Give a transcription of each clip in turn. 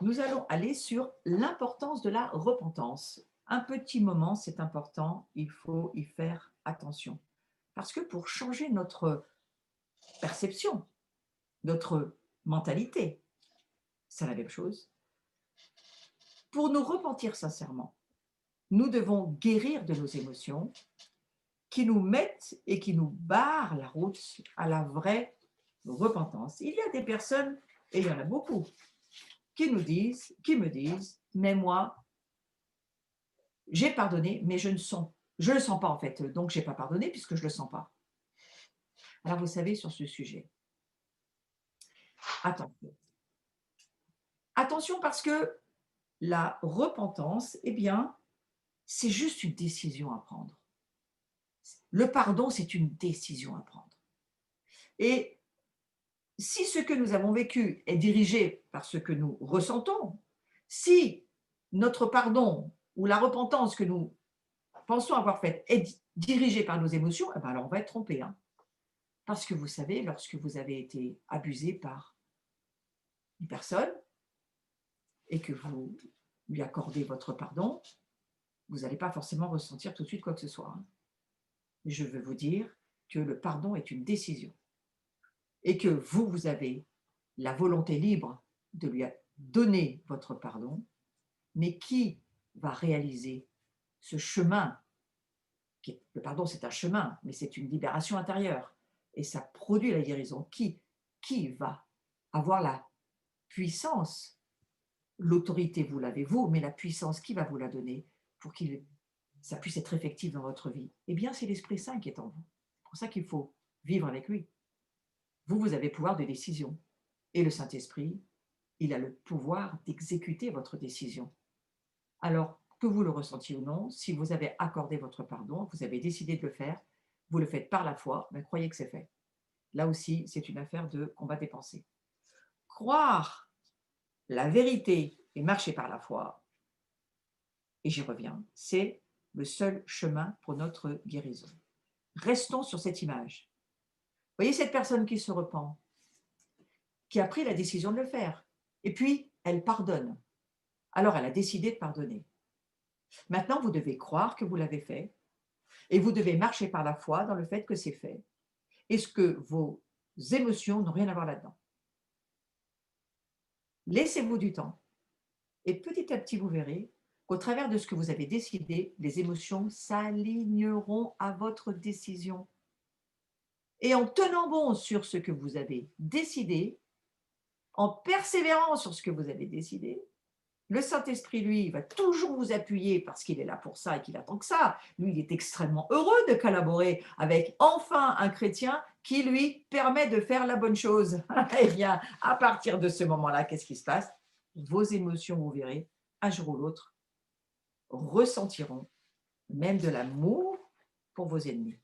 nous allons aller sur l'importance de la repentance. Un petit moment, c'est important, il faut y faire attention. Parce que pour changer notre perception, notre mentalité, c'est la même chose. Pour nous repentir sincèrement, nous devons guérir de nos émotions qui nous mettent et qui nous barrent la route à la vraie repentance. Il y a des personnes, et il y en a beaucoup, qui me disent, mais moi, j'ai pardonné, mais je le sens pas en fait, donc j'ai pas pardonné puisque je le sens pas. Alors vous savez, sur ce sujet, attention. Attention parce que la repentance, eh bien, c'est juste une décision à prendre. Le pardon, c'est une décision à prendre. Et si ce que nous avons vécu est dirigé par ce que nous ressentons, si notre pardon ou la repentance que nous pensons avoir faite est dirigée par nos émotions, eh ben alors on va être trompé, hein. Parce que vous savez, lorsque vous avez été abusé par une personne et que vous lui accordez votre pardon, vous n'allez pas forcément ressentir tout de suite quoi que ce soit, hein. Je veux vous dire que le pardon est une décision et que vous avez la volonté libre de lui donner votre pardon, mais qui va réaliser ce chemin le pardon, c'est un chemin, mais c'est une libération intérieure et ça produit la guérison. Qui va avoir la puissance, l'autorité, vous l'avez vous, mais la puissance, qui va vous la donner pour que ça puisse être effectif dans votre vie? Eh bien, c'est l'Esprit Saint qui est en vous. C'est pour ça qu'il faut vivre avec lui. Vous avez pouvoir de décision. Et le Saint-Esprit, il a le pouvoir d'exécuter votre décision. Alors, que vous le ressentiez ou non, si vous avez accordé votre pardon, vous avez décidé de le faire, vous le faites par la foi, ben, croyez que c'est fait. Là aussi, c'est une affaire de combat des pensées. Croire la vérité et marcher par la foi, et j'y reviens, c'est le seul chemin pour notre guérison. Restons sur cette image. Voyez cette personne qui se repent, qui a pris la décision de le faire, et puis elle pardonne. Alors elle a décidé de pardonner. Maintenant, vous devez croire que vous l'avez fait, et vous devez marcher par la foi dans le fait que c'est fait, et ce que vos émotions n'ont rien à voir là-dedans. Laissez-vous du temps, et petit à petit, vous verrez qu'au travers de ce que vous avez décidé, les émotions s'aligneront à votre décision. Et en tenant bon sur ce que vous avez décidé, en persévérant sur ce que vous avez décidé, le Saint-Esprit, lui, va toujours vous appuyer parce qu'il est là pour ça et qu'il attend que ça. Lui, il est extrêmement heureux de collaborer avec enfin un chrétien qui lui permet de faire la bonne chose. Eh bien, à partir de ce moment-là, qu'est-ce qui se passe? Vos émotions, vous verrez, un jour ou l'autre, ressentiront même de l'amour pour vos ennemis.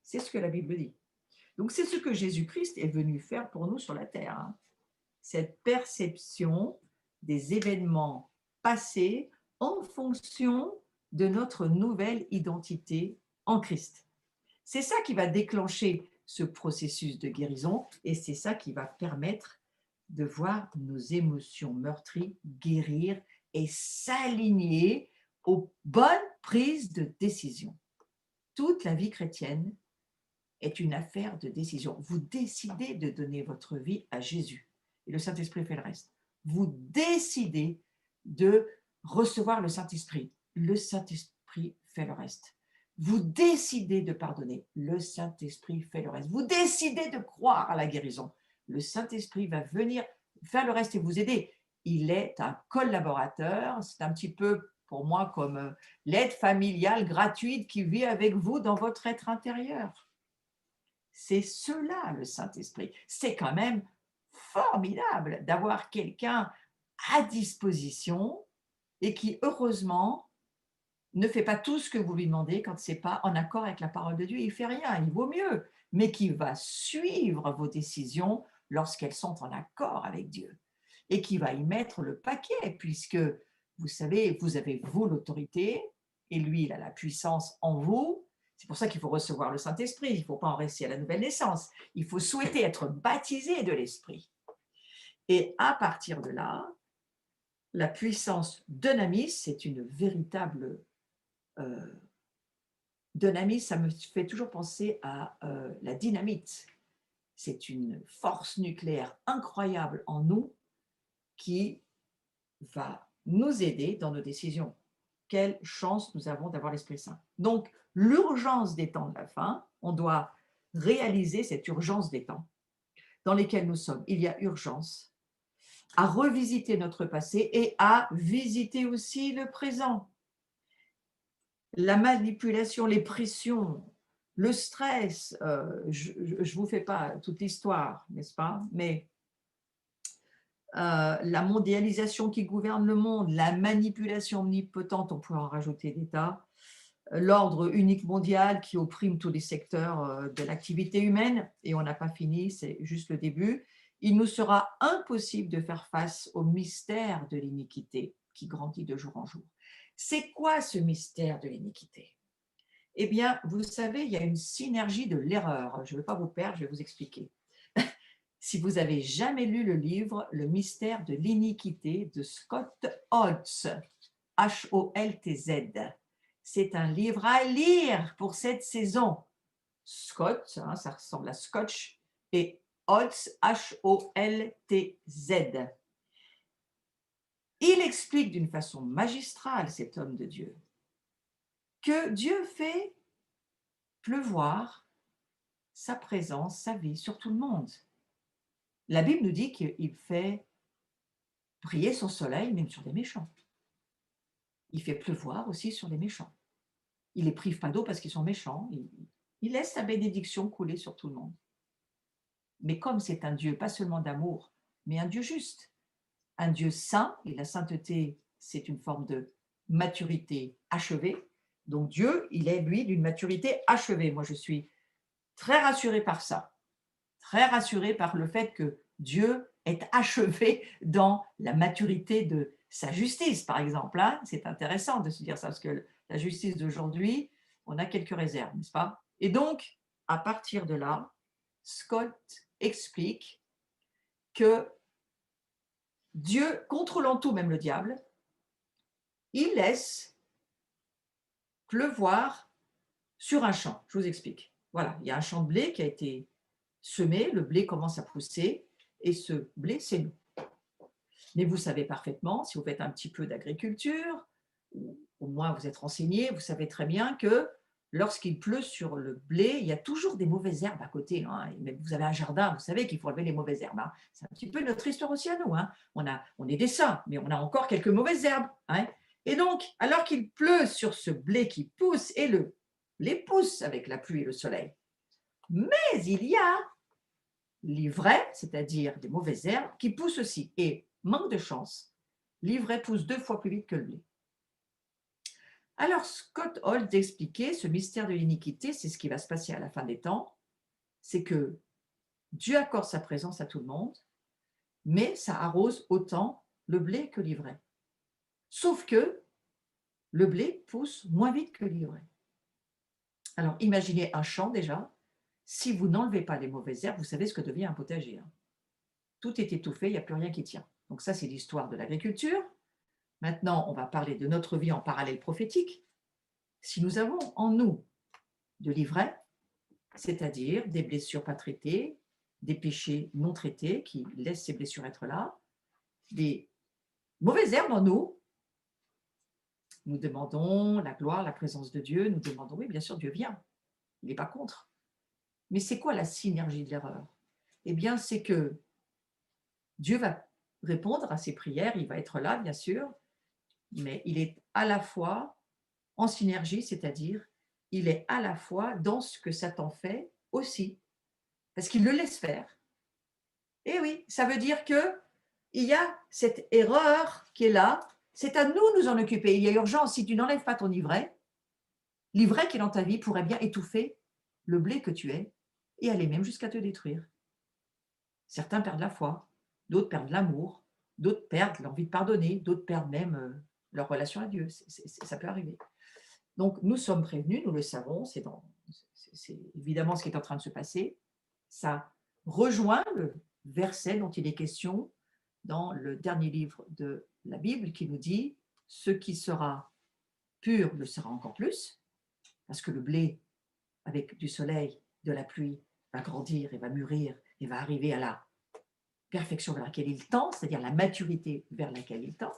C'est ce que la Bible dit. Donc, c'est ce que Jésus-Christ est venu faire pour nous sur la terre, hein. Cette perception des événements passés en fonction de notre nouvelle identité en Christ. C'est ça qui va déclencher ce processus de guérison et c'est ça qui va permettre de voir nos émotions meurtries guérir et s'aligner aux bonnes prises de décision. Toute la vie chrétienne est une affaire de décision. Vous décidez de donner votre vie à Jésus et le Saint-Esprit fait le reste. Vous décidez de recevoir le Saint-Esprit. Le Saint-Esprit fait le reste. Vous décidez de pardonner. Le Saint-Esprit fait le reste. Vous décidez de croire à la guérison. Le Saint-Esprit va venir faire le reste et vous aider. Il est un collaborateur. C'est un petit peu pour moi comme l'aide familiale gratuite qui vit avec vous dans votre être intérieur. C'est cela le Saint-Esprit. C'est quand même formidable d'avoir quelqu'un à disposition et qui, heureusement, ne fait pas tout ce que vous lui demandez quand ce n'est pas en accord avec la parole de Dieu. Il ne fait rien, il vaut mieux, mais qui va suivre vos décisions lorsqu'elles sont en accord avec Dieu et qui va y mettre le paquet puisque, vous savez, vous avez vous l'autorité et lui, il a la puissance en vous. C'est pour ça qu'il faut recevoir le Saint-Esprit. Il ne faut pas en rester à la nouvelle naissance. Il faut souhaiter être baptisé de l'Esprit. Et à partir de là, La puissance dynamis, c'est une véritable euh, dynamis, ça me fait toujours penser à la dynamite. C'est une force nucléaire incroyable en nous qui va nous aider dans nos décisions. Quelle chance nous avons d'avoir l'Esprit Saint. Donc, l'urgence des temps de la fin, on doit réaliser cette urgence des temps dans lesquels nous sommes. Il y a urgence à revisiter notre passé et à visiter aussi le présent. La manipulation, les pressions, le stress, je ne vous fais pas toute l'histoire, n'est-ce pas? Mais la mondialisation qui gouverne le monde, la manipulation omnipotente, on pourrait en rajouter des tas, l'ordre unique mondial qui opprime tous les secteurs de l'activité humaine, et on n'a pas fini, c'est juste le début. Il nous sera impossible de faire face au mystère de l'iniquité qui grandit de jour en jour. C'est quoi ce mystère de l'iniquité? Eh bien, vous savez, il y a une synergie de l'erreur. Je ne vais pas vous perdre, je vais vous expliquer. Si vous avez jamais lu le livre Le mystère de l'iniquité de Scott Holtz, Holtz, c'est un livre à lire pour cette saison. Scott, hein, ça ressemble à Scotch, et Holtz, Holtz. Il explique d'une façon magistrale, cet homme de Dieu, que Dieu fait pleuvoir sa présence, sa vie sur tout le monde. La Bible nous dit qu'il fait briller son soleil même sur des méchants. Il fait pleuvoir aussi sur les méchants. Il les prive pas d'eau parce qu'ils sont méchants. Il laisse sa bénédiction couler sur tout le monde. Mais comme c'est un Dieu pas seulement d'amour, mais un Dieu juste, un Dieu saint, et la sainteté, c'est une forme de maturité achevée. Donc Dieu, il est lui d'une maturité achevée. Moi, je suis très rassurée par ça, très rassurée par le fait que Dieu est achevé dans la maturité de sa justice, par exemple. Hein. C'est intéressant de se dire ça, parce que la justice d'aujourd'hui, on a quelques réserves, n'est-ce pas? Et donc, à partir de là, Scott explique que Dieu, contrôlant tout, même le diable, il laisse pleuvoir sur un champ. Je vous explique. Voilà, il y a un champ de blé qui a été semé, le blé commence à pousser, et ce blé, c'est nous. Mais vous savez parfaitement, si vous faites un petit peu d'agriculture, ou au moins vous êtes renseigné, vous savez très bien que lorsqu'il pleut sur le blé, il y a toujours des mauvaises herbes à côté. Hein. Vous avez un jardin, vous savez qu'il faut enlever les mauvaises herbes. Hein. C'est un petit peu notre histoire aussi à nous. Hein. On est des saints, mais on a encore quelques mauvaises herbes. Hein. Et donc, alors qu'il pleut sur ce blé qui pousse, et le blé pousse avec la pluie et le soleil, mais il y a l'ivraie, c'est-à-dire des mauvaises herbes, qui poussent aussi. Et manque de chance, l'ivraie pousse 2 fois plus vite que le blé. Alors Scott Holt expliquait ce mystère de l'iniquité, c'est ce qui va se passer à la fin des temps, c'est que Dieu accorde sa présence à tout le monde, mais ça arrose autant le blé que l'ivraie. Sauf que le blé pousse moins vite que l'ivraie. Alors imaginez un champ déjà, si vous n'enlevez pas les mauvaises herbes, vous savez ce que devient un potager. Hein. Tout est étouffé, il n'y a plus rien qui tient. Donc ça, c'est l'histoire de l'agriculture. Maintenant, on va parler de notre vie en parallèle prophétique. Si nous avons en nous de l'ivraie, c'est-à-dire des blessures pas traitées, des péchés non traités qui laissent ces blessures être là, des mauvaises herbes en nous, nous demandons la gloire, la présence de Dieu, nous demandons, oui, bien sûr, Dieu vient, il n'est pas contre. Mais c'est quoi la synergie de l'erreur? Eh bien, c'est que Dieu va répondre à ces prières, il va être là, bien sûr, mais il est à la fois en synergie, c'est-à-dire il est à la fois dans ce que Satan fait aussi, parce qu'il le laisse faire. Et oui, ça veut dire que il y a cette erreur qui est là, c'est à nous de nous en occuper. Il y a urgence, si tu n'enlèves pas ton livret, l'ivraie qui est dans ta vie pourrait bien étouffer le blé que tu es et aller même jusqu'à te détruire. Certains perdent la foi, d'autres perdent l'amour, d'autres perdent l'envie de pardonner, d'autres perdent même leur relation à Dieu. Ça peut arriver. Donc, nous sommes prévenus, nous le savons, c'est évidemment ce qui est en train de se passer. Ça rejoint le verset dont il est question dans le dernier livre de la Bible qui nous dit « Ce qui sera pur le sera encore plus », parce que le blé, avec du soleil, de la pluie, va grandir et va mûrir et va arriver à la perfection vers laquelle il tend, c'est-à-dire la maturité vers laquelle il tend.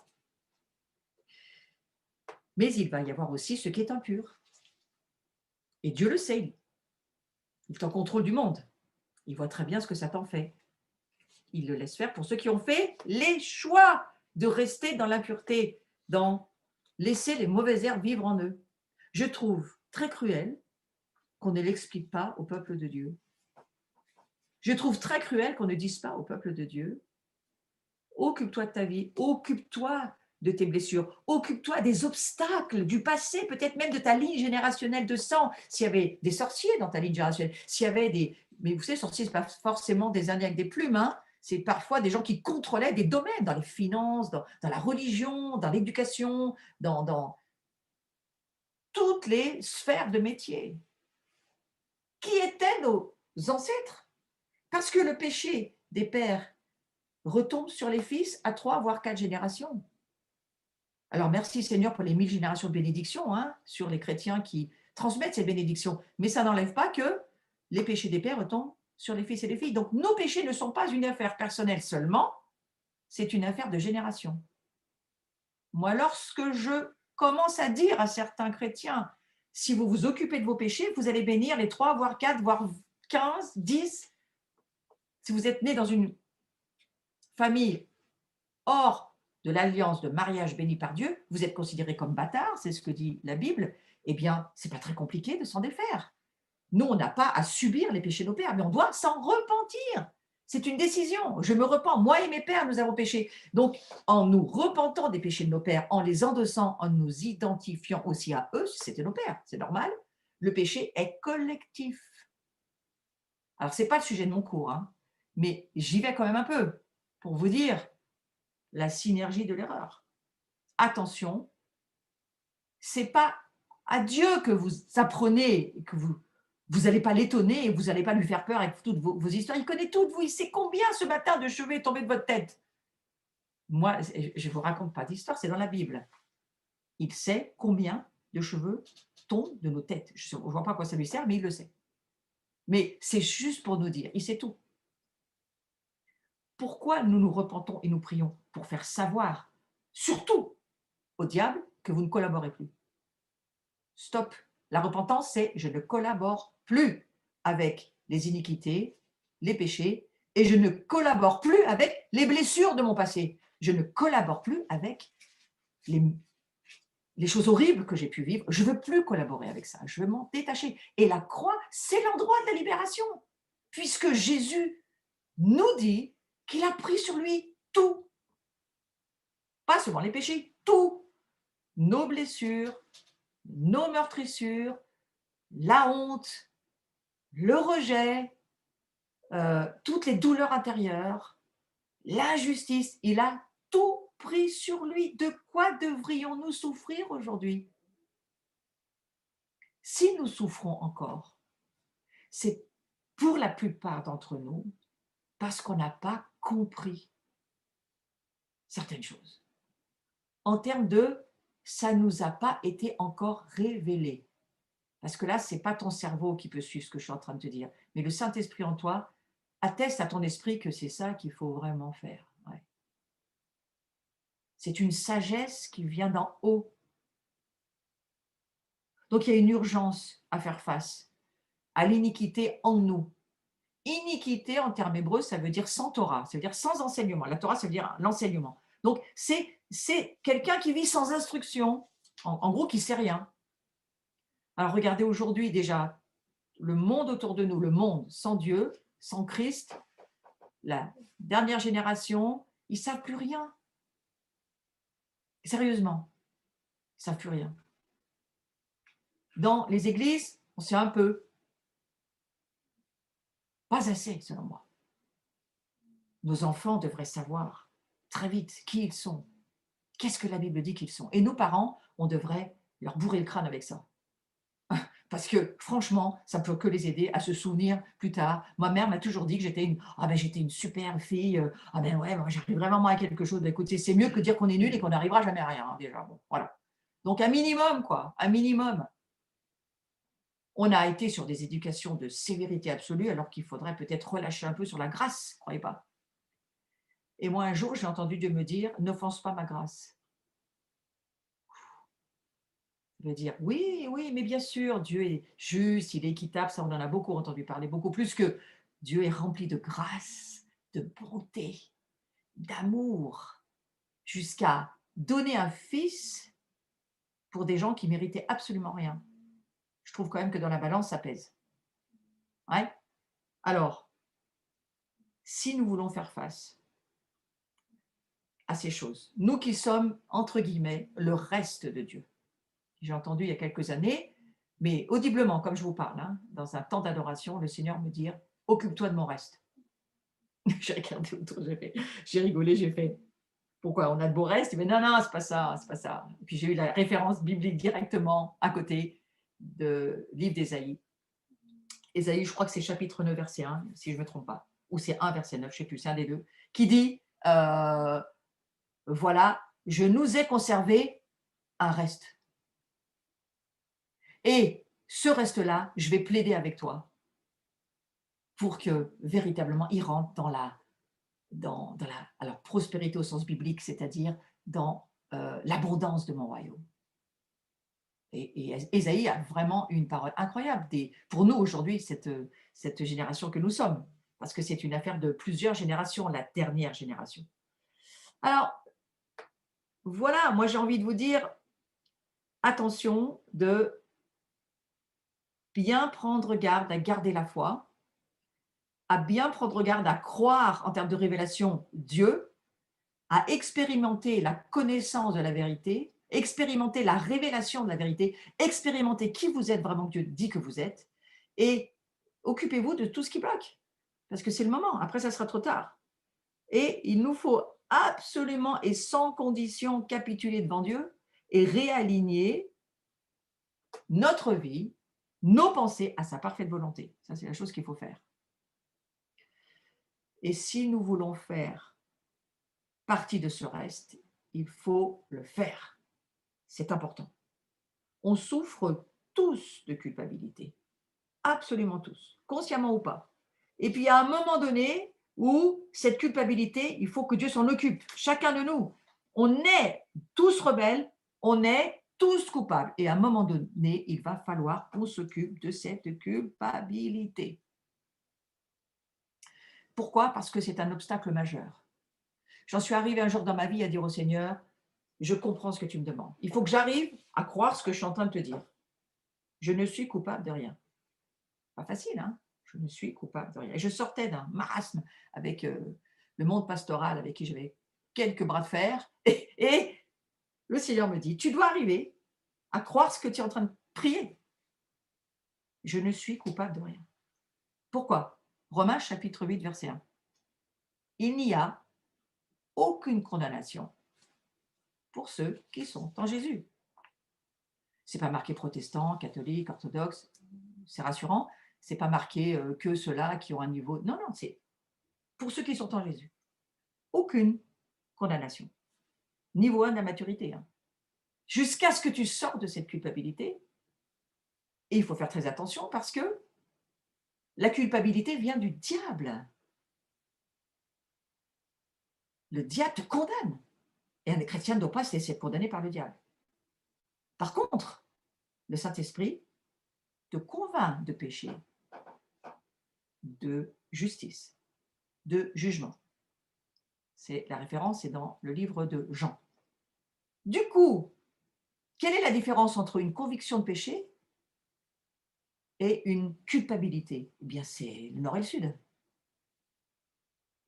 Mais il va y avoir aussi ce qui est impur. Et Dieu le sait. Il est en contrôle du monde. Il voit très bien ce que Satan fait. Il le laisse faire pour ceux qui ont fait les choix de rester dans l'impureté, dans laisser les mauvaises herbes vivre en eux. Je trouve très cruel qu'on ne l'explique pas au peuple de Dieu. Je trouve très cruel qu'on ne dise pas au peuple de Dieu, occupe-toi de ta vie, occupe-toi de tes blessures, occupe-toi des obstacles du passé, peut-être même de ta ligne générationnelle de sang. S'il y avait des sorciers dans ta ligne générationnelle, s'il y avait des... Mais vous savez, sorciers, ce n'est pas forcément des Indiens avec des plumes, hein. C'est parfois des gens qui contrôlaient des domaines, dans les finances, dans la religion, dans l'éducation, dans toutes les sphères de métier. Qui étaient nos ancêtres? Parce que le péché des pères retombe sur les fils à 3 voire 4 générations. Alors merci Seigneur pour les 1000 générations de bénédictions, hein, sur les chrétiens qui transmettent ces bénédictions, mais ça n'enlève pas que les péchés des pères retombent sur les fils et les filles. Donc nos péchés ne sont pas une affaire personnelle seulement, c'est une affaire de génération. Moi, lorsque je commence à dire à certains chrétiens, si vous vous occupez de vos péchés, vous allez bénir les 3, voire 4, voire 15, 10. Si vous êtes né dans une famille hors de l'alliance de mariage bénie par Dieu, vous êtes considéré comme bâtard, c'est ce que dit la Bible, eh bien, ce n'est pas très compliqué de s'en défaire. Nous, on n'a pas à subir les péchés de nos pères, mais on doit s'en repentir. C'est une décision. Je me repens. Moi et mes pères, nous avons péché. Donc, en nous repentant des péchés de nos pères, en les endossant, en nous identifiant aussi à eux, c'était nos pères, c'est normal, le péché est collectif. Alors, ce n'est pas le sujet de mon cours, hein, mais j'y vais quand même un peu pour vous dire la synergie de l'erreur. Attention, ce n'est pas à Dieu que vous apprenez, que vous n'allez pas l'étonner et vous n'allez pas lui faire peur avec toutes vos histoires. Il connaît toutes vous, il sait combien ce matin de cheveux est tombé de votre tête. Moi, je ne vous raconte pas d'histoire, c'est dans la Bible. Il sait combien de cheveux tombent de nos têtes. Je ne vois pas à quoi ça lui sert, mais il le sait. Mais c'est juste pour nous dire, il sait tout. Pourquoi nous nous repentons et nous prions? Pour faire savoir, surtout au diable, que vous ne collaborez plus. Stop. La repentance, c'est je ne collabore plus avec les iniquités, les péchés, et je ne collabore plus avec les blessures de mon passé. Je ne collabore plus avec les choses horribles que j'ai pu vivre. Je ne veux plus collaborer avec ça. Je veux m'en détacher. Et la croix, c'est l'endroit de la libération, puisque Jésus nous dit qu'il a pris sur lui tout. Pas seulement les péchés, tout. Nos blessures, nos meurtrissures, la honte, le rejet, toutes les douleurs intérieures, l'injustice. Il a tout pris sur lui. De quoi devrions-nous souffrir aujourd'hui? Si nous souffrons encore, c'est pour la plupart d'entre nous parce qu'on n'a pas compris certaines choses. En termes de ça ne nous a pas été encore révélé. Parce que là, ce n'est pas ton cerveau qui peut suivre ce que je suis en train de te dire, mais le Saint-Esprit en toi atteste à ton esprit que c'est ça qu'il faut vraiment faire. Ouais. C'est une sagesse qui vient d'en haut. Donc, il y a une urgence à faire face à l'iniquité en nous. Iniquité, en termes hébreux, ça veut dire sans Torah, ça veut dire sans enseignement. La Torah, ça veut dire l'enseignement. Donc, c'est quelqu'un qui vit sans instruction, en gros, qui ne sait rien. Alors, regardez aujourd'hui déjà, le monde autour de nous, le monde sans Dieu, sans Christ, la dernière génération, ils ne savent plus rien. Sérieusement, ils ne savent plus rien. Dans les églises, on sait un peu. Pas assez, selon moi. Nos enfants devraient savoir très vite qui ils sont. Qu'est-ce que la Bible dit qu'ils sont? Et nos parents, on devrait leur bourrer le crâne avec ça. Parce que franchement, ça ne peut que les aider à se souvenir plus tard. Ma mère m'a toujours dit que j'étais une super fille, ah ben ouais, moi j'arriverai vraiment à quelque chose. Bah, écoutez, c'est mieux que de dire qu'on est nul et qu'on n'arrivera jamais à rien, hein, déjà, bon, voilà. Donc un minimum quoi, un minimum. On a été sur des éducations de sévérité absolue alors qu'il faudrait peut-être relâcher un peu sur la grâce, croyez pas? Et moi un jour, j'ai entendu Dieu me dire: «N'offense pas ma grâce». Je vais dire: «Oui, oui, mais bien sûr, Dieu est juste, il est équitable», ça on en a beaucoup entendu parler, beaucoup plus que Dieu est rempli de grâce, de bonté, d'amour, jusqu'à donner un fils pour des gens qui méritaient absolument rien. Je trouve quand même que dans la balance, ça pèse. Ouais? Alors, si nous voulons faire face à ces choses, nous qui sommes, entre guillemets, «le reste de Dieu». J'ai entendu il y a quelques années, mais audiblement, comme je vous parle, hein, dans un temps d'adoration, le Seigneur me dire: «Occupe-toi de mon reste». J'ai regardé autour, j'ai rigolé, j'ai fait: «Pourquoi? On a de beaux restes?» Il me dit: «Non, non, c'est pas ça, c'est pas ça». Et puis j'ai eu la référence biblique directement à côté de livre d'Ésaïe. Ésaïe, je crois que c'est chapitre 9, verset 1, si je ne me trompe pas, ou c'est 1, verset 9, je ne sais plus, c'est un des 2, qui dit, «Voilà, je nous ai conservé un reste et ce reste-là, je vais plaider avec toi pour que véritablement il rentre dans la alors prospérité au sens biblique, c'est-à-dire dans, l'abondance de mon royaume». Et Ésaïe a vraiment une parole incroyable pour nous aujourd'hui, cette génération que nous sommes, parce que c'est une affaire de plusieurs générations, la dernière génération. Alors voilà, moi j'ai envie de vous dire, attention de bien prendre garde à garder la foi, à bien prendre garde à croire en termes de révélation Dieu, à expérimenter la connaissance de la vérité, expérimenter la révélation de la vérité, expérimenter qui vous êtes vraiment que Dieu dit que vous êtes, et occupez-vous de tout ce qui bloque, parce que c'est le moment, après ça sera trop tard. Et il nous faut absolument et sans condition capituler devant Dieu et réaligner notre vie, nos pensées à sa parfaite volonté. Ça, c'est la chose qu'il faut faire. Et si nous voulons faire partie de ce reste, il faut le faire. C'est important. On souffre tous de culpabilité, absolument tous, consciemment ou pas. Et puis, il y a un moment donné où cette culpabilité, il faut que Dieu s'en occupe, chacun de nous. On est tous rebelles, on est tous coupables. Et à un moment donné, il va falloir qu'on s'occupe de cette culpabilité. Pourquoi? Parce que c'est un obstacle majeur. J'en suis arrivée un jour dans ma vie à dire au Seigneur, je comprends ce que tu me demandes. Il faut que j'arrive à croire ce que je suis en train de te dire. Je ne suis coupable de rien. Pas facile, hein? Je ne suis coupable de rien. Et je sortais d'un marasme avec le monde pastoral avec qui j'avais quelques bras de fer. Et le Seigneur me dit, tu dois arriver à croire ce que tu es en train de prier. Je ne suis coupable de rien. Pourquoi? Romains chapitre 8, verset 1. Il n'y a aucune condamnation pour ceux qui sont en Jésus. C'est pas marqué protestant, catholique, orthodoxe, c'est rassurant. C'est pas marqué que ceux-là qui ont un niveau. Non, non, c'est pour ceux qui sont en Jésus. Aucune condamnation. Niveau 1 de la maturité, hein. Jusqu'à ce que tu sortes de cette culpabilité. Et il faut faire très attention parce que la culpabilité vient du diable. Le diable te condamne. Et un chrétien ne doit pas se laisser condamner par le diable. Par contre, le Saint-Esprit te convainc de péché, de justice, de jugement. C'est la référence est dans le livre de Jean. Du coup, quelle est la différence entre une conviction de péché et une culpabilité? Eh bien, c'est le nord et le sud.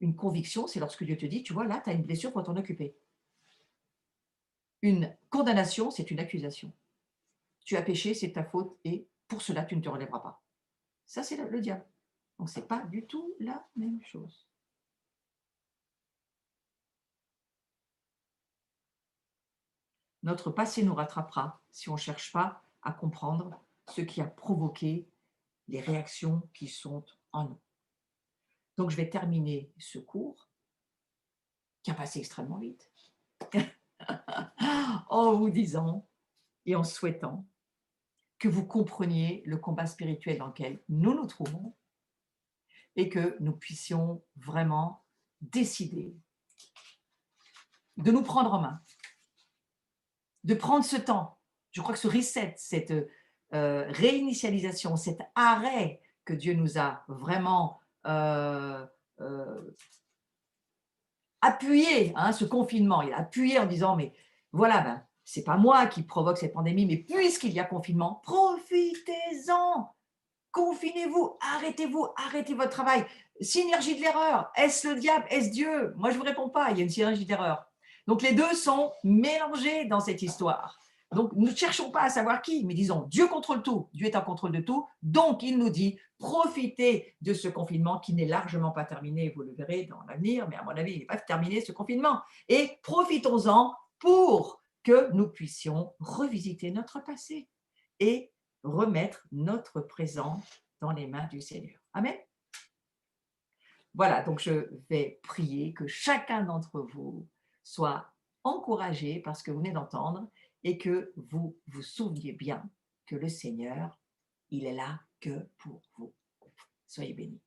Une conviction, c'est lorsque Dieu te dit, tu vois, là, tu as une blessure, il faut t'en occuper. Une condamnation, c'est une accusation. Tu as péché, c'est ta faute, et pour cela, tu ne te relèveras pas. Ça, c'est le diable. Donc, ce n'est pas du tout la même chose. Notre passé nous rattrapera si on ne cherche pas à comprendre ce qui a provoqué les réactions qui sont en nous. Donc je vais terminer ce cours, qui a passé extrêmement vite, en vous disant et en souhaitant que vous compreniez le combat spirituel dans lequel nous nous trouvons et que nous puissions vraiment décider de nous prendre en main, de prendre ce temps. Je crois que ce reset, cette réinitialisation, cet arrêt que Dieu nous a vraiment appuyé, hein, ce confinement, il a appuyé en disant, mais voilà, ben, c'est pas moi qui provoque cette pandémie, mais puisqu'il y a confinement, profitez-en, confinez-vous, arrêtez votre travail. Synergie de l'erreur, est-ce le diable, est-ce Dieu? Moi, je ne vous réponds pas, il y a une synergie d'erreur. Donc, les deux sont mélangés dans cette histoire. Donc, nous ne cherchons pas à savoir qui, mais disons, Dieu contrôle tout, Dieu est en contrôle de tout, donc il nous dit, profitez de ce confinement qui n'est largement pas terminé, vous le verrez dans l'avenir, mais à mon avis, il n'est pas terminé ce confinement. Et profitons-en pour que nous puissions revisiter notre passé et remettre notre présent dans les mains du Seigneur. Amen. Voilà, donc je vais prier que chacun d'entre vous soit encouragé par ce que vous venez d'entendre et que vous vous souveniez bien que le Seigneur, il est là que pour vous. Soyez bénis.